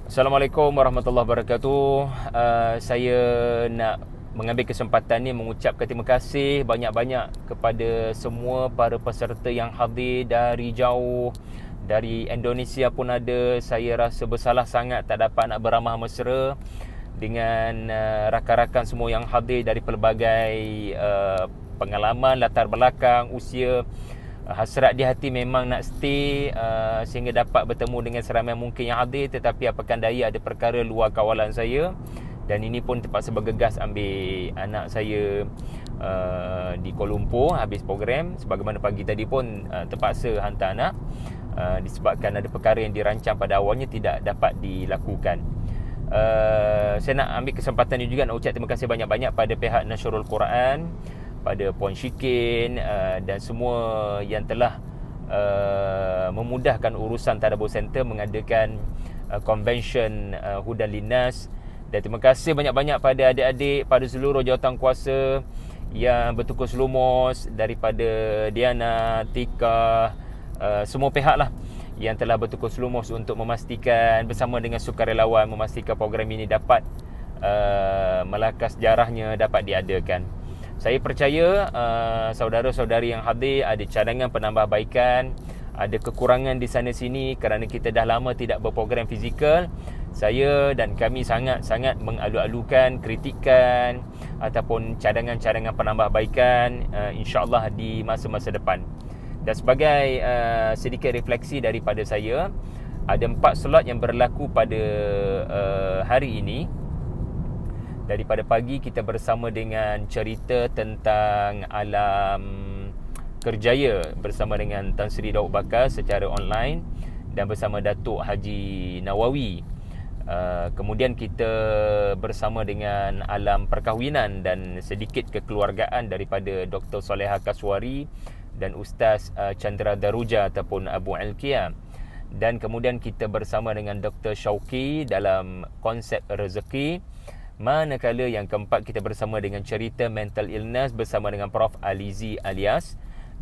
Assalamualaikum warahmatullahi wabarakatuh. Saya nak mengambil kesempatan ni mengucapkan terima kasih banyak-banyak kepada semua para peserta yang hadir dari jauh, dari Indonesia pun ada. Saya rasa bersalah sangat tak dapat nak beramah mesra dengan rakan-rakan semua yang hadir dari pelbagai pengalaman, latar belakang, usia. Hasrat di hati memang nak stay sehingga dapat bertemu dengan seramai mungkin yang hadir, tetapi apakan daya ada perkara luar kawalan saya, dan ini pun terpaksa bergegas ambil anak saya di Kuala Lumpur habis program. Sebagaimana pagi tadi pun terpaksa hantar anak disebabkan ada perkara yang dirancang pada awalnya tidak dapat dilakukan. Saya nak ambil kesempatan ini juga nak ucap terima kasih banyak-banyak pada pihak Nasrul Quran, pada Puan Syikin dan semua yang telah memudahkan urusan Tadabbur Center mengadakan convention Hudan Linnas. Dan terima kasih banyak-banyak pada adik-adik, pada seluruh jawatankuasa yang bertukus lumus, daripada Diana, Tika, semua pihak lah yang telah bertukus lumus untuk memastikan bersama dengan sukarelawan memastikan program ini dapat melakar sejarahnya, dapat diadakan. Saya percaya saudara-saudari yang hadir ada cadangan penambahbaikan, ada kekurangan di sana sini kerana kita dah lama tidak berprogram fizikal. Saya dan kami sangat-sangat mengalu-alukan kritikan ataupun cadangan-cadangan penambahbaikan insya-Allah di masa-masa depan. Dan sebagai sedikit refleksi daripada saya, ada 4 slot yang berlaku pada hari ini. Daripada pagi kita bersama dengan cerita tentang alam kerjaya bersama dengan Tan Sri Daud Bakar secara online dan bersama Datuk Haji Nawawi. Kemudian kita bersama dengan alam perkahwinan dan sedikit kekeluargaan daripada Dr. Soleha Kaswari dan Ustaz Chandra Daruja ataupun Abu Alkia. Dan kemudian kita bersama dengan Dr. Syauqi dalam konsep rezeki. Manakala yang keempat kita bersama dengan cerita mental illness bersama dengan Prof. Alizi Alias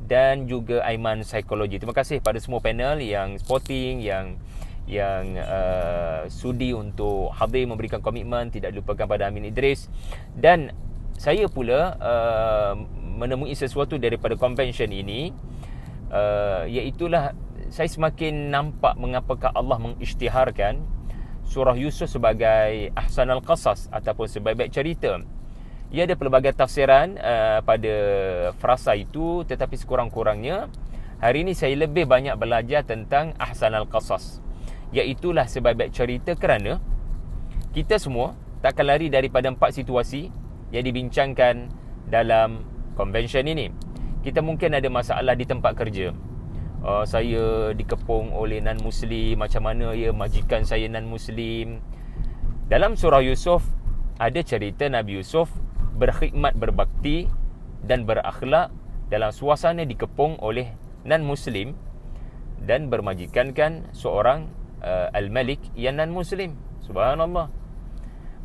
dan juga Aiman Psikologi. Terima kasih pada semua panel yang sporting, yang sudi untuk hadir memberikan komitmen, tidak dilupakan pada Amin Idris. Dan saya pula menemui sesuatu daripada convention ini, iaitulah saya semakin nampak mengapakah Allah mengisytiharkan Surah Yusuf sebagai ahsanal qasas ataupun sebaik-baik cerita. Ia ada pelbagai tafsiran pada frasa itu, tetapi sekurang-kurangnya hari ini saya lebih banyak belajar tentang ahsanal qasas, iaitulah sebaik-baik cerita, kerana kita semua takkan lari daripada 4 situasi yang dibincangkan dalam convention ini. Kita mungkin ada masalah di tempat kerja. Saya dikepung oleh non-Muslim, macam mana ya majikan saya non-Muslim. Dalam surah Yusuf ada cerita Nabi Yusuf berkhidmat, berbakti dan berakhlak dalam suasana dikepung oleh non-Muslim dan bermajikankan seorang Al-Malik yang non-Muslim. Subhanallah.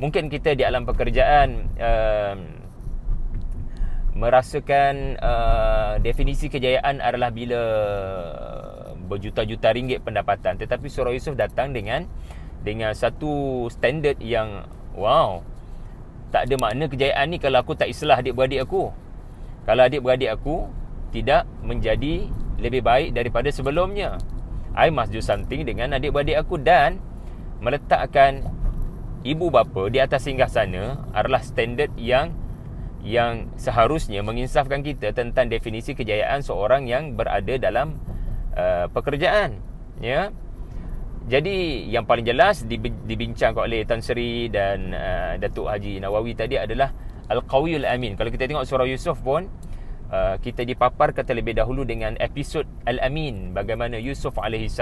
Mungkin kita di alam pekerjaan merasakan definisi kejayaan adalah bila berjuta-juta ringgit pendapatan, tetapi surah Yusuf datang dengan satu standard yang wow, tak ada makna kejayaan ni kalau aku tak islah adik-beradik aku, kalau adik-beradik aku tidak menjadi lebih baik daripada sebelumnya. I must do something dengan adik-beradik aku, dan meletakkan ibu bapa di atas singgasana adalah standard yang seharusnya menginsafkan kita tentang definisi kejayaan seorang yang berada dalam pekerjaan, ya. Jadi yang paling jelas dibincangkan oleh Tan Sri dan Datuk Haji Nawawi tadi adalah Al-Qawiyul Amin. Kalau kita tengok surah Yusuf pun kita dipaparkan terlebih dahulu dengan episod Al-Amin, bagaimana Yusuf AS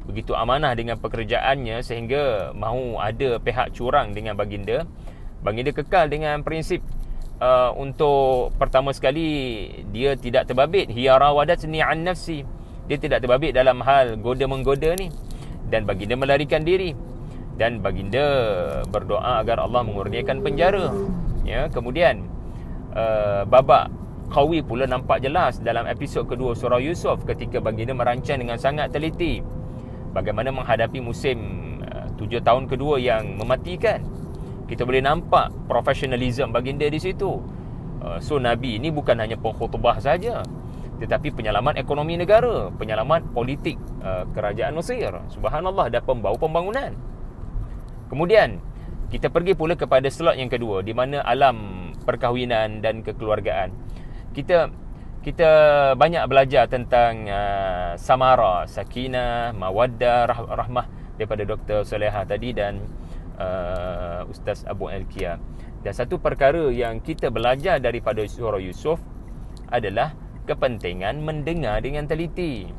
begitu amanah dengan pekerjaannya sehingga mahu ada pihak curang dengan baginda. Baginda kekal dengan prinsip untuk pertama sekali dia tidak terbabit, hiya rawadatni an nafsi, dia tidak terbabit dalam hal goda-menggoda ni, dan baginda melarikan diri dan baginda berdoa agar Allah mengurniakan penjara, ya. Kemudian babak qawi pula nampak jelas dalam episod kedua surah Yusuf ketika baginda merancang dengan sangat teliti bagaimana menghadapi musim 7 tahun kedua yang mematikan. Kita boleh nampak profesionalism baginda di situ. So Nabi ini bukan hanya pengkhutbah saja, tetapi penyelamat ekonomi negara, penyelamat politik kerajaan Mesir. Subhanallah, dan pembawa pembangunan. Kemudian kita pergi pula kepada slot yang kedua, di mana alam perkahwinan dan kekeluargaan. Kita banyak belajar tentang samara, sakinah, mawaddah, rahmah daripada Dr. Soleha tadi dan Ustaz Abu Al-Qiyah. Dan satu perkara yang kita belajar daripada surah Yusuf adalah kepentingan mendengar dengan teliti.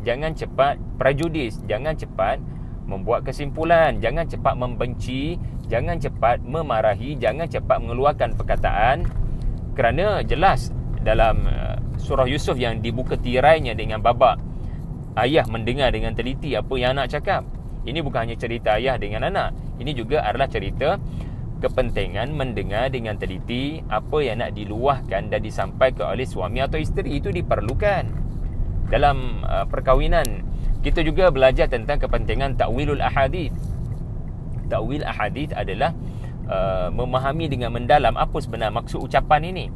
Jangan cepat prejudis, jangan cepat membuat kesimpulan, jangan cepat membenci, jangan cepat memarahi, jangan cepat mengeluarkan perkataan, kerana jelas dalam surah Yusuf yang dibuka tirainya dengan babak ayah mendengar dengan teliti apa yang anak cakap. Ini bukan hanya cerita ayah dengan anak, ini juga adalah cerita kepentingan mendengar dengan teliti apa yang nak diluahkan dan disampaikan oleh suami atau isteri. Itu diperlukan dalam perkahwinan. Kita juga belajar tentang kepentingan ta'wilul ahadith. Ta'wil ahadith adalah memahami dengan mendalam apa sebenar maksud ucapan ini.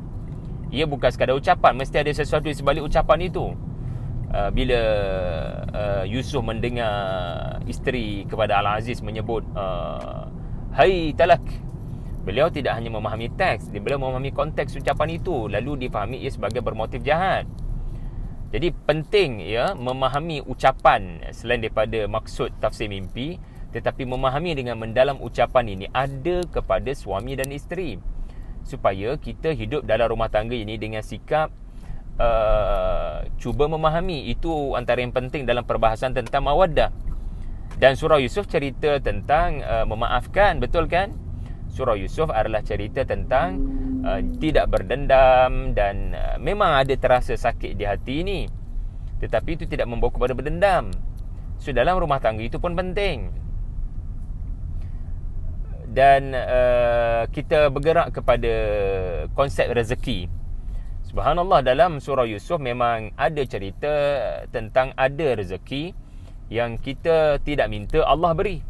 Ia bukan sekadar ucapan, mesti ada sesuatu di sebalik ucapan itu. Bila Yusuf mendengar isteri kepada Al-Aziz menyebut hai talak, beliau tidak hanya memahami teks, beliau memahami konteks ucapan itu, lalu difahami ia sebagai bermotif jahat. Jadi penting memahami ucapan selain daripada maksud tafsir mimpi, tetapi memahami dengan mendalam ucapan ini ada kepada suami dan isteri, supaya kita hidup dalam rumah tangga ini dengan sikap cuba memahami. Itu antara yang penting dalam perbahasan tentang mawaddah. Dan surah Yusuf cerita tentang memaafkan, betul kan? Surah Yusuf adalah cerita tentang tidak berdendam, dan memang ada terasa sakit di hati ini, tetapi itu tidak membawa kepada berdendam. So dalam rumah tangga itu pun penting. Dan kita bergerak kepada konsep rezeki. Subhanallah, dalam surah Yusuf memang ada cerita tentang ada rezeki yang kita tidak minta, Allah beri.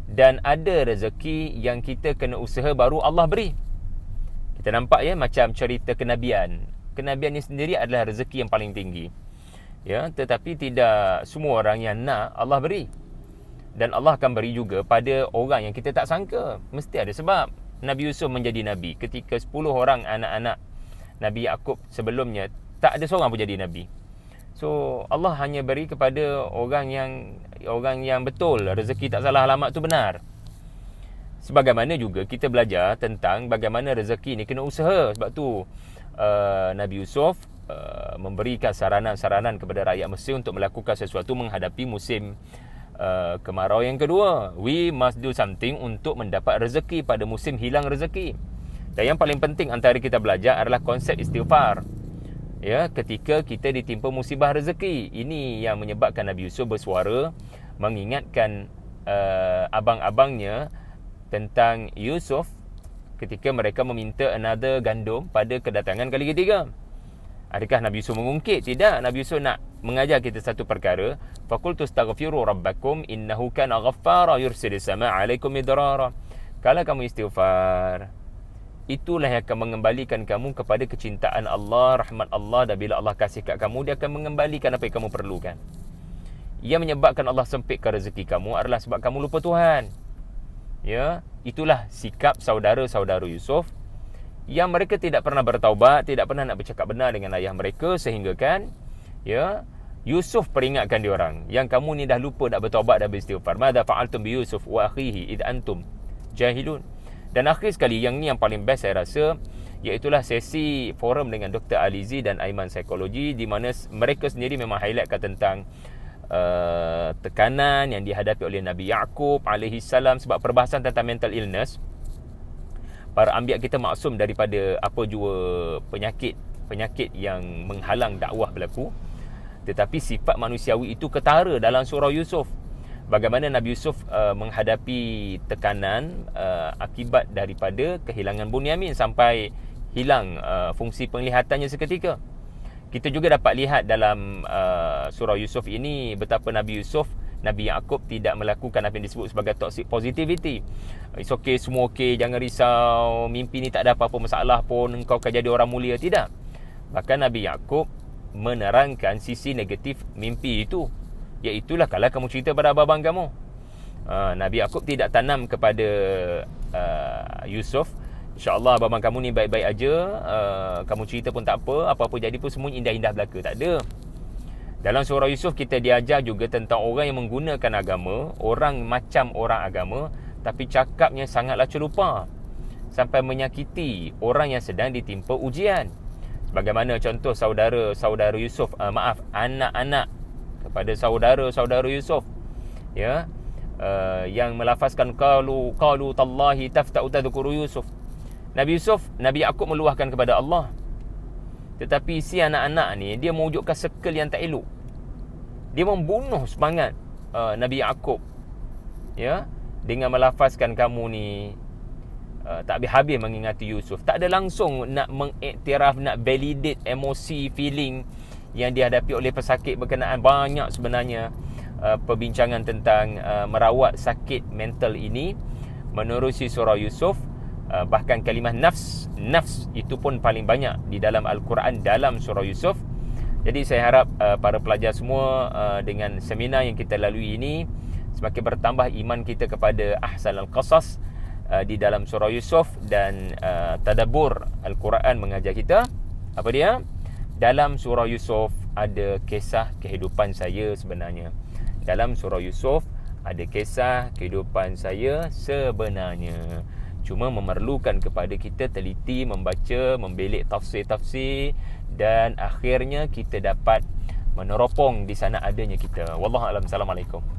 Dan ada rezeki yang kita kena usaha baru Allah beri. Kita nampak macam cerita kenabian. Kenabian ini sendiri adalah rezeki yang paling tinggi. Tetapi tidak semua orang yang nak Allah beri. Dan Allah akan beri juga pada orang yang kita tak sangka. Mesti ada sebab. Nabi Yusuf menjadi Nabi ketika 10 orang anak-anak Nabi Yaqub sebelumnya, tak ada seorang pun jadi Nabi. So Allah hanya beri kepada orang yang betul, rezeki tak salah alamat tu benar. Sebagaimana juga kita belajar tentang bagaimana rezeki ni kena usaha. Sebab tu Nabi Yusuf memberikan saranan-saranan kepada rakyat Mesir untuk melakukan sesuatu menghadapi musim kemarau yang kedua. We must do something untuk mendapat rezeki pada musim hilang rezeki. Dan yang paling penting antara kita belajar adalah konsep istighfar. Ketika kita ditimpa musibah rezeki, ini yang menyebabkan Nabi Yusuf bersuara mengingatkan abang-abangnya tentang Yusuf ketika mereka meminta another gandum pada kedatangan kali ketiga. Adakah Nabi Yusuf mengungkit? Tidak. Nabi Yusuf nak mengajar kita satu perkara. Faqultu astaghfiru rabbakum innahu kana ghaffara yursilis samaa 'alaikum midrara. Kalau kamu istighfar, itulah yang akan mengembalikan kamu kepada kecintaan Allah, rahmat Allah, dan bila Allah kasih kat kamu, dia akan mengembalikan apa yang kamu perlukan. Yang menyebabkan Allah sempitkan rezeki kamu adalah sebab kamu lupa Tuhan. Itulah sikap saudara-saudara Yusuf, yang mereka tidak pernah bertaubat, tidak pernah nak bercakap benar dengan ayah mereka, sehingga kan Yusuf peringatkan diorang, yang kamu ni dah lupa nak bertaubat dan beristighfar. Madza fa'altum bi Yusuf wa akhihi id antum jahilun. Dan akhir sekali, yang ni yang paling best saya rasa, iaitulah sesi forum dengan Dr. Alizi dan Aiman Psikologi, di mana mereka sendiri memang highlightkan tentang tekanan yang dihadapi oleh Nabi Yaqub alaihi salam. Sebab perbahasan tentang mental illness, para anbiya kita maksum daripada apa jua penyakit yang menghalang dakwah berlaku, tetapi sifat manusiawi itu ketara dalam surah Yusuf. Bagaimana Nabi Yusuf menghadapi tekanan akibat daripada kehilangan Bunyamin sampai hilang fungsi penglihatannya seketika. Kita juga dapat lihat dalam surah Yusuf ini betapa Nabi Yusuf Nabi Yaqub tidak melakukan apa yang disebut sebagai toxic positivity. It's okay, semua okay, jangan risau, mimpi ni tak ada apa-apa masalah pun, engkau akan jadi orang mulia. Tidak. Bahkan Nabi Yaqub menerangkan sisi negatif mimpi itu, iaitulah kalau kamu cerita pada abang kamu. Nabi Yaqub tidak tanam kepada Yusuf, InsyaAllah abang kamu ni baik-baik aja, kamu cerita pun tak apa, apa-apa jadi pun semua indah-indah belaka. Tak ada. Dalam surah Yusuf kita diajar juga tentang orang yang menggunakan agama, orang macam orang agama, tapi cakapnya sangatlah celupa sampai menyakiti orang yang sedang ditimpa ujian. Sebagaimana contoh saudara Yusuf, anak-anak kepada saudara Yusuf, ya, yang melafazkan qalu tallahi tafta'u tadhkuru Yusuf. Nabi Yaqub meluahkan kepada Allah. Tetapi si anak-anak ni dia mewujudkan circle yang tak elok. Dia membunuh semangat Nabi Yaqub, ya, dengan melafazkan kamu ni tak habis-habis mengingati Yusuf. Tak ada langsung nak mengiktiraf, nak validate emosi, feeling yang dihadapi oleh pesakit berkenaan. Banyak sebenarnya perbincangan tentang merawat sakit mental ini menerusi surah Yusuf. Bahkan kalimah nafs itu pun paling banyak di dalam Al-Quran dalam surah Yusuf. Jadi saya harap para pelajar semua dengan seminar yang kita lalui ini semakin bertambah iman kita kepada ahsan al-qasas di dalam surah Yusuf. Dan tadabbur Al-Quran mengajar kita apa dia? Dalam surah Yusuf ada kisah kehidupan saya sebenarnya. Dalam surah Yusuf ada kisah kehidupan saya sebenarnya. Cuma memerlukan kepada kita teliti, membaca, membelik tafsir-tafsir, dan akhirnya kita dapat meneropong di sana adanya kita. Wallahualam. Assalamualaikum.